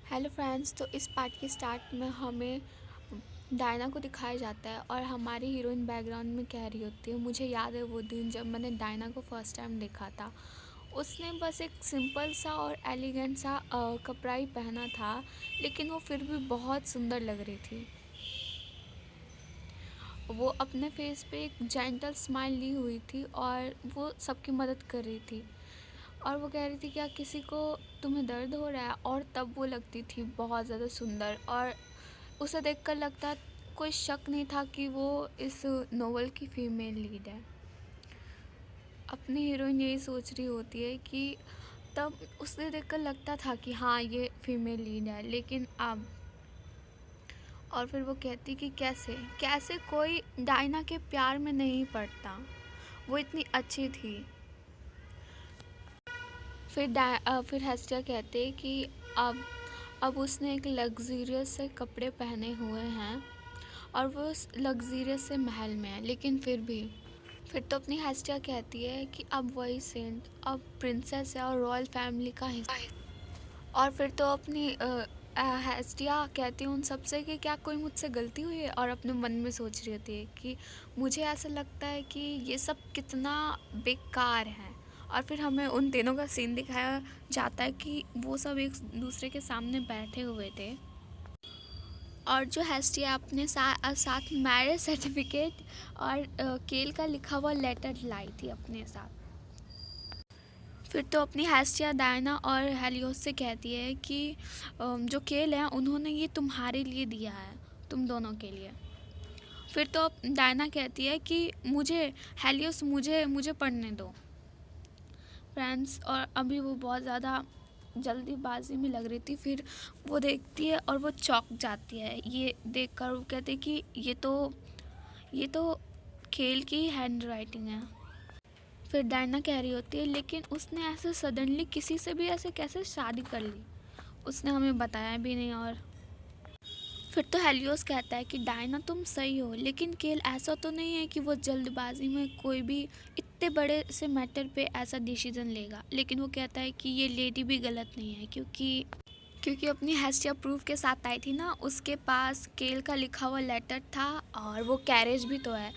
Hello friends. तो इस part के स्टार्ट में हमें डायना को दिखाया जाता है और हमारी हीरोइन बैकग्राउंड में कह रही होती है, मुझे याद है वो दिन जब मैंने डायना को फर्स्ट टाइम देखा था। उसने बस एक सिंपल सा और एलिगेंट सा कपड़ा ही पहना था, लेकिन वो फिर भी बहुत सुंदर लग रही थी। वो अपने फेस पे एक जेंटल स्माइल ली हुई थी और वो सबकी मदद कर रही थी। और वो कह रही थी, क्या किसी को तुम्हें दर्द हो रहा है? और तब वो लगती थी बहुत ज़्यादा सुंदर, और उसे देखकर लगता कोई शक नहीं था कि वो इस नोवेल की फीमेल लीड है। अपनी हीरोइन यही सोच रही होती है कि तब उसे देखकर लगता था कि हाँ, ये फीमेल लीड है, लेकिन अब। और फिर वो कहती कि कैसे कैसे कोई डायना के प्यार में नहीं पड़ता, वो इतनी अच्छी थी। फिर हेस्टिया कहते कि अब उसने एक लग्जरियस से कपड़े पहने हुए हैं और वो उस लग्जरियस से महल में है, लेकिन फिर तो अपनी हेस्टिया कहती है कि अब वही सेंट, अब प्रिंसेस है और रॉयल फैमिली का हिस्सा। और फिर तो अपनी हेस्टिया कहती है उन सबसे कि क्या कोई मुझसे गलती हुई है, और अपने मन में सोच रही होती है कि मुझे ऐसा लगता है कि ये सब कितना बेकार है। और फिर हमें उन तीनों का सीन दिखाया जाता है कि वो सब एक दूसरे के सामने बैठे हुए थे, और जो हेस्टिया अपने साथ मैरिज सर्टिफिकेट और केल का लिखा हुआ लेटर लाई थी अपने साथ। फिर तो अपनी हेस्टिया डायना और हेलियोस से कहती है कि जो केल है उन्होंने ये तुम्हारे लिए दिया है, तुम दोनों के लिए। फिर तो डायना कहती है कि मुझे हेलियोस, मुझे मुझे पढ़ने दो फ्रेंड्स। और अभी वो बहुत ज़्यादा जल्दीबाजी में लग रही थी, फिर वो देखती है और वो चौंक जाती है ये देखकर। वो कहते हैं कि ये तो खेल की हैंड राइटिंग है। फिर डायना कह रही होती है, लेकिन उसने ऐसे सडनली किसी से भी ऐसे कैसे शादी कर ली, उसने हमें बताया भी नहीं। और फिर तो हेलियोस कहता है कि डायना तुम सही हो, लेकिन केल ऐसा तो नहीं है कि वो जल्दबाजी में कोई भी इतने बड़े से मैटर पे ऐसा डिसीजन लेगा। लेकिन वो कहता है कि ये लेडी भी गलत नहीं है, क्योंकि अपनी हेस्टिया प्रूफ के साथ आई थी ना, उसके पास केल का लिखा हुआ लेटर था और वो कैरेज भी तो है।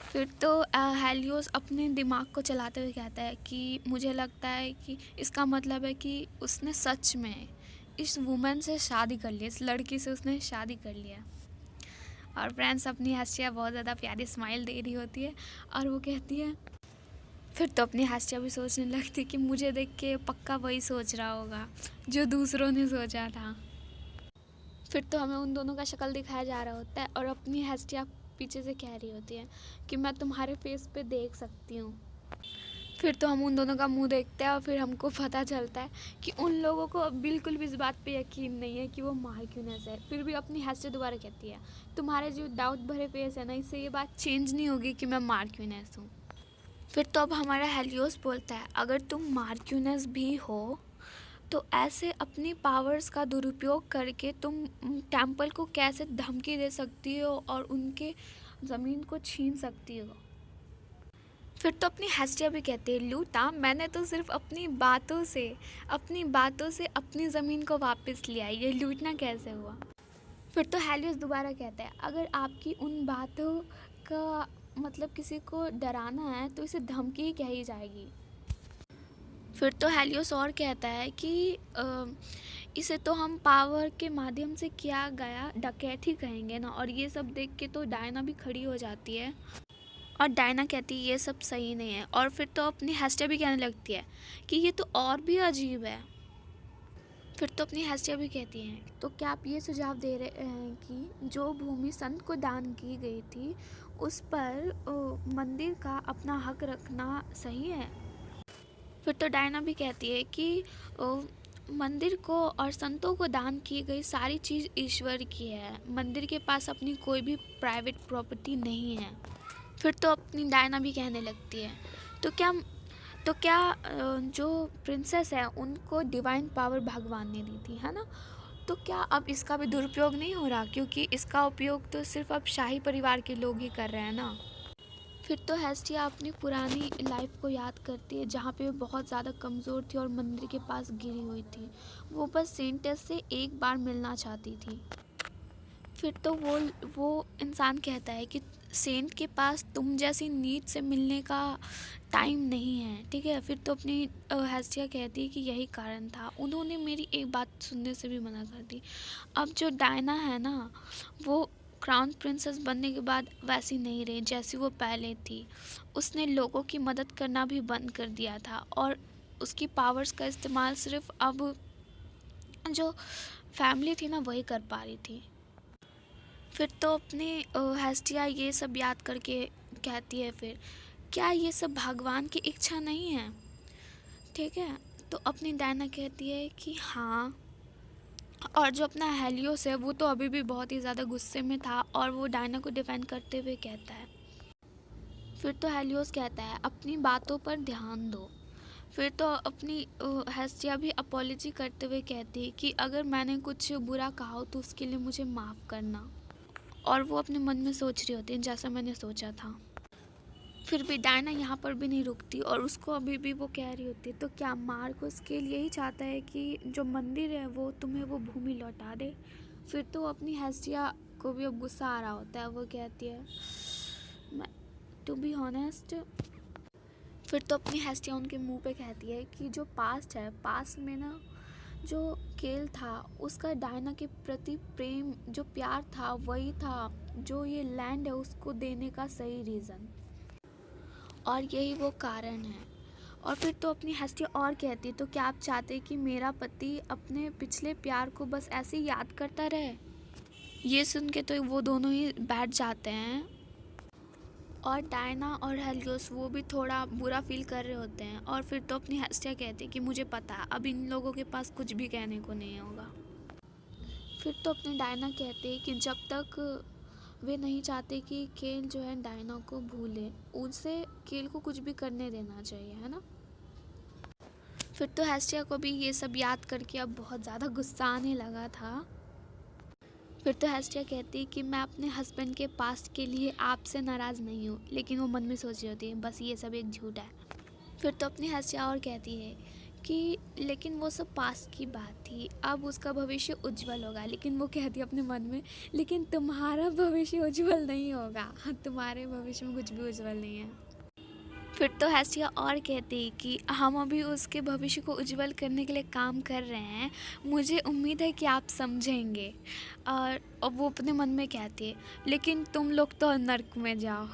फिर तो हेलियोस अपने दिमाग को चलाते हुए कहता है कि मुझे लगता है कि इसका मतलब है कि उसने सच में इस वुमेन से शादी कर ली, इस लड़की से उसने शादी कर लिया। और फ्रेंड्स, अपनी हस्तिया बहुत ज़्यादा प्यारी स्माइल दे रही होती है और वो कहती है, फिर तो अपनी हस्तिया भी सोचने लगती है कि मुझे देख के पक्का वही सोच रहा होगा जो दूसरों ने सोचा था। फिर तो हमें उन दोनों का शक्ल दिखाया जा रहा होता है और अपनी हस्तिया पीछे से कह रही होती है कि मैं तुम्हारे फेस पे देख सकती हूँ। फिर तो हम उन दोनों का मुंह देखते हैं और फिर हमको पता चलता है कि उन लोगों को बिल्कुल भी इस बात पे यकीन नहीं है कि वो मार्क्यूनेस है। फिर भी अपनी हस्तिया दोबारा कहती है, तुम्हारे जो डाउट भरे फेस है ना, इससे ये बात चेंज नहीं होगी कि मैं मार्क्यूनेस हूँ। फिर तो अब हमारा हेलियोस बोलता है, अगर तुम मार्क्यूनेस भी हो तो ऐसे अपनी पावर्स का दुरुपयोग करके तुम टेम्पल को कैसे धमकी दे सकती हो और उनके ज़मीन को छीन सकती हो। फिर तो अपनी हस्तिया भी कहती है, लूटा, मैंने तो सिर्फ अपनी बातों से अपनी ज़मीन को वापस लिया, ये लूटना कैसे हुआ। फिर तो हेलियोस दोबारा कहता है, अगर आपकी उन बातों का मतलब किसी को डराना है तो इसे धमकी ही कही जाएगी। फिर तो हेलियोस और कहता है कि इसे तो हम पावर के माध्यम से किया गया डकैती कहेंगे ना। और ये सब देख के तो डायना भी खड़ी हो जाती है और डायना कहती है ये सब सही नहीं है। और फिर तो अपनी हेस्टिया भी कहने लगती है कि ये तो और भी अजीब है। फिर तो अपनी हेस्टिया भी कहती हैं, तो क्या आप ये सुझाव दे रहे हैं कि जो भूमि संत को दान की गई थी उस पर मंदिर का अपना हक रखना सही है। फिर तो डायना भी कहती है कि मंदिर को और संतों को दान की गई सारी चीज़ ईश्वर की है, मंदिर के पास अपनी कोई भी प्राइवेट प्रॉपर्टी नहीं है। फिर तो अपनी डायना भी कहने लगती है, तो क्या जो प्रिंसेस है उनको डिवाइन पावर भगवान ने दी थी, है ना, तो क्या अब इसका भी दुरुपयोग नहीं हो रहा, क्योंकि इसका उपयोग तो सिर्फ अब शाही परिवार के लोग ही कर रहे हैं ना। फिर तो हेस्टिया अपनी पुरानी लाइफ को याद करती है जहाँ पे वो बहुत ज़्यादा कमज़ोर थी और मंदिर के पास गिरी हुई थी। वो बस सेंटस से एक बार मिलना चाहती थी। फिर तो वो इंसान कहता है कि सेंट के पास तुम जैसी नीड से मिलने का टाइम नहीं है, ठीक है। फिर तो अपनी हेस्टिया कहती है कि यही कारण था, उन्होंने मेरी एक बात सुनने से भी मना कर दी। अब जो डायना है ना, वो क्राउन प्रिंसेस बनने के बाद वैसी नहीं रही जैसी वो पहले थी। उसने लोगों की मदद करना भी बंद कर दिया था और उसकी पावर्स का इस्तेमाल सिर्फ अब जो फैमिली थी ना वही कर पा रही थी। फिर तो अपनी हेस्टिया ये सब याद करके कहती है, फिर क्या ये सब भगवान की इच्छा नहीं है, ठीक है। तो अपनी डायना कहती है कि हाँ। और जो अपना हेलियोस है वो तो अभी भी बहुत ही ज़्यादा गुस्से में था और वो डायना को डिफेंड करते हुए कहता है। फिर तो हेलियोस कहता है अपनी बातों पर ध्यान दो। फिर तो अपनी हेस्टिया भी अपॉलोजी करते हुए कहती है कि अगर मैंने कुछ बुरा कहा हो तो उसके लिए मुझे माफ़ करना। और वो अपने मन में सोच रही होती है जैसा मैंने सोचा था। फिर भी डायना यहाँ पर भी नहीं रुकती और उसको अभी भी वो कह रही होती है, तो क्या मार्क उसके लिए ही चाहता है कि जो मंदिर है वो तुम्हें वो भूमि लौटा दे। फिर तो अपनी हेस्टिया को भी अब गुस्सा आ रहा होता है, वो कहती है मैं टू बी ऑनेस्ट। फिर तो अपनी हेस्टिया उनके मुंह पे कहती है कि जो पास्ट है, पास्ट में ना जो केल था उसका डायना के प्रति प्रेम जो प्यार था वही था जो ये लैंड है उसको देने का सही रीज़न, और यही वो कारण है। और फिर तो अपनी हेस्टिया और कहती है, तो क्या आप चाहते कि मेरा पति अपने पिछले प्यार को बस ऐसे ही याद करता रहे। ये सुन के तो वो दोनों ही बैठ जाते हैं और डायना और हेलियोस वो भी थोड़ा बुरा फील कर रहे होते हैं। और फिर तो अपनी हेस्टिया कहती है कि मुझे पता है अब इन लोगों के पास कुछ भी कहने को नहीं होगा। फिर तो अपनी डायना कहते हैं कि जब तक वे नहीं चाहते कि केल जो है डायना को भूले, उनसे केल को कुछ भी करने देना चाहिए, है ना। फिर तो हेस्टिया को भी ये सब याद करके अब बहुत ज़्यादा गुस्सा आने लगा था। फिर तो हेस्टिया कहती है कि मैं अपने हस्बैंड के पास्ट के लिए आपसे नाराज़ नहीं हूँ, लेकिन वो मन में सोच रही होती है बस ये सब एक झूठ है। फिर तो अपनी हेस्टिया और कहती है कि लेकिन वो सब पास्ट की बात थी, अब उसका भविष्य उज्जवल होगा। लेकिन वो कहती है अपने मन में, लेकिन तुम्हारा भविष्य उज्जवल नहीं होगा, तुम्हारे भविष्य में कुछ भी उज्जवल नहीं है। फिर तो हेस्टिया और कहती है कि हम अभी उसके भविष्य को उज्जवल करने के लिए काम कर रहे हैं, मुझे उम्मीद है कि आप समझेंगे। और वो अपने मन में कहती है लेकिन तुम लोग तो नर्क में जाओ।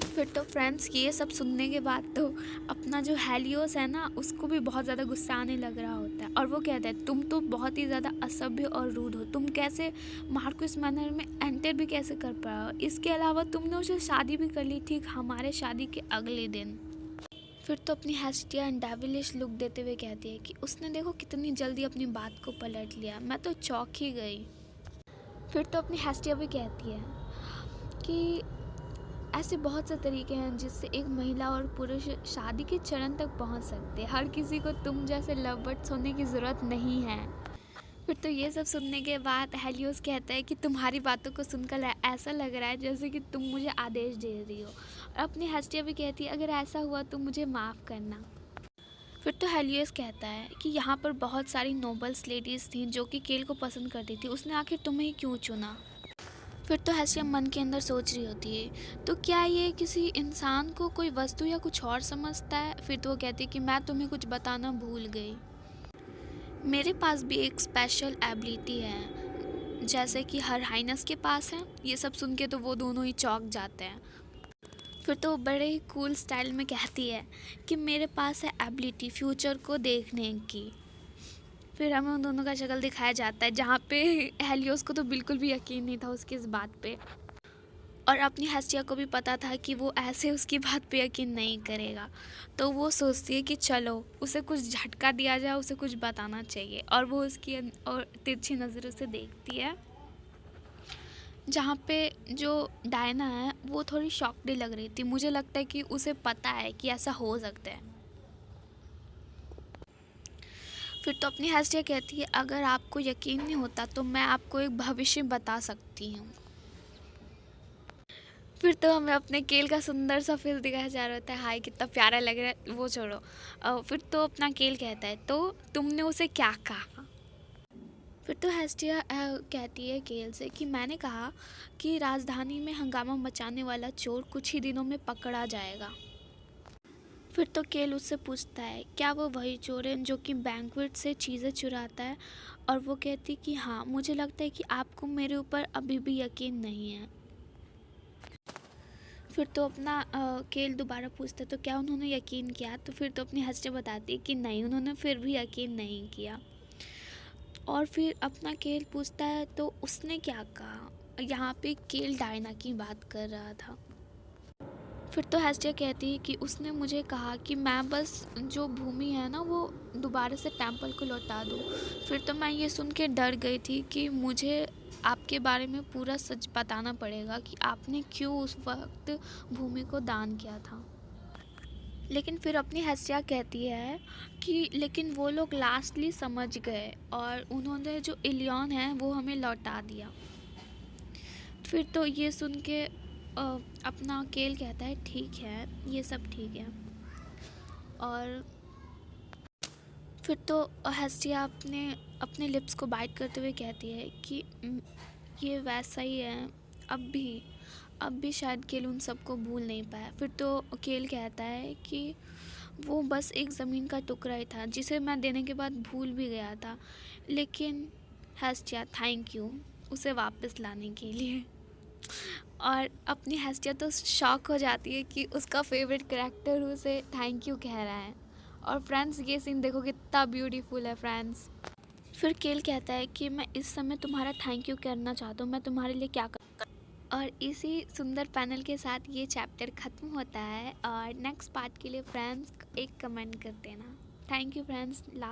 फिर तो फ्रेंड्स ये सब सुनने के बाद तो अपना जो हेलियोस है ना उसको भी बहुत ज़्यादा गुस्सा आने लग रहा होता है और वो कहता है तुम तो बहुत ही ज़्यादा असभ्य और रूड हो, तुम कैसे मार्क को इस मैनर में एंटर भी कैसे कर पाए हो, इसके अलावा तुमने उसे शादी भी कर ली थी हमारे शादी के अगले दिन। फिर तो अपनी हेस्टिया डेविलिश लुक देते हुए कहती है कि उसने देखो कितनी जल्दी अपनी बात को पलट लिया, मैं तो चौंक ही गई। फिर तो अपनी हेस्टिया भी कहती है कि ऐसे बहुत से तरीके हैं जिससे एक महिला और पुरुष शादी के चरण तक पहुंच सकते हैं, हर किसी को तुम जैसे लव बर्ड्स होने की ज़रूरत नहीं है। फिर तो ये सब सुनने के बाद हेलियोस कहता है कि तुम्हारी बातों को सुनकर ऐसा लग रहा है जैसे कि तुम मुझे आदेश दे रही हो। और अपनी हेस्टिया भी कहती है अगर ऐसा हुआ तो मुझे माफ़ करना। फिर तो हेलियोस कहता है कि यहाँ पर बहुत सारी नोबल्स लेडीज़ थीं जो कि केल को पसंद करती थी, उसने आखिर तुम्हें क्यों चुना। फिर तो हेस्टिया मन के अंदर सोच रही होती है, तो क्या ये किसी इंसान को कोई वस्तु या कुछ और समझता है। फिर तो वो कहती है कि मैं तुम्हें कुछ बताना भूल गई, मेरे पास भी एक स्पेशल एबिलिटी है जैसे कि हर हाइनस के पास है। ये सब सुन के तो वो दोनों ही चौंक जाते हैं। फिर तो वो बड़े ही कूल स्टाइल में कहती है कि मेरे पास है एबिलिटी फ्यूचर को देखने की। फिर हमें उन दोनों का शक्ल दिखाया जाता है जहाँ पे हेलियोस को तो बिल्कुल भी यकीन नहीं था उसकी इस बात पे, और अपनी हेस्टिया को भी पता था कि वो ऐसे उसकी बात पे यकीन नहीं करेगा। तो वो सोचती है कि चलो उसे कुछ झटका दिया जाए, उसे कुछ बताना चाहिए। और वो उसकी और तिरछी नज़रों से देखती है जहाँ पे जो डायना है वो थोड़ी शॉक्ड लग रही थी। मुझे लगता है कि उसे पता है कि ऐसा हो सकता है। फिर तो अपनी हेस्टिया कहती है अगर आपको यकीन नहीं होता तो मैं आपको एक भविष्य बता सकती हूँ। फिर तो हमें अपने केल का सुंदर सा फेस दिखाया जा रहा होता है, हाय कितना प्यारा लग रहा है, वो छोड़ो। फिर तो अपना केल कहता है, तो तुमने उसे क्या कहा? फिर तो हेस्टिया कहती है केल से कि मैंने कहा कि राजधानी में हंगामा मचाने वाला चोर कुछ ही दिनों में पकड़ा जाएगा। फिर तो केल उससे पूछता है क्या वो वही चोर है जो कि बैंक्वेट से चीज़ें चुराता है, और वो कहती कि हाँ, मुझे लगता है कि आपको मेरे ऊपर अभी भी यकीन नहीं है। फिर तो अपना केल दोबारा पूछता है तो क्या उन्होंने यकीन किया, तो फिर तो अपनी हस्ती बताती है कि नहीं, उन्होंने फिर भी यकीन नहीं किया। और फिर अपना केल पूछता है तो उसने क्या कहा। यहाँ पे केल डायना की बात कर रहा था। फिर तो हेस्टिया कहती है कि उसने मुझे कहा कि मैं बस जो भूमि है ना वो दोबारा से टेम्पल को लौटा दूँ। फिर तो मैं ये सुन के डर गई थी कि मुझे आपके बारे में पूरा सच बताना पड़ेगा कि आपने क्यों उस वक्त भूमि को दान किया था। लेकिन फिर अपनी हेस्टिया कहती है कि लेकिन वो लोग लास्टली समझ गए और उन्होंने जो इलियन है वो हमें लौटा दिया। फिर तो ये सुन के अपना केल कहता है ठीक है, ये सब ठीक है। और फिर तो हेस्टिया अपने अपने लिप्स को बाइट करते हुए कहती है कि ये वैसा ही है, अब भी शायद केल उन सबको भूल नहीं पाया। फिर तो केल कहता है कि वो बस एक ज़मीन का टुकड़ा ही था जिसे मैं देने के बाद भूल भी गया था, लेकिन हेस्टिया थैंक यू उसे वापस लाने के लिए। और अपनी हेस्टिया तो शॉक हो जाती है कि उसका फेवरेट कैरेक्टर उसे थैंक यू कह रहा है। और फ्रेंड्स ये सीन देखो कितना ब्यूटीफुल है फ्रेंड्स। फिर केल कहता है कि मैं इस समय तुम्हारा थैंक यू करना चाहता हूँ, मैं तुम्हारे लिए क्या कर। और इसी सुंदर पैनल के साथ ये चैप्टर ख़त्म होता है। और नेक्स्ट पार्ट के लिए फ्रेंड्स एक कमेंट कर देना। Thank you friends. लास्ट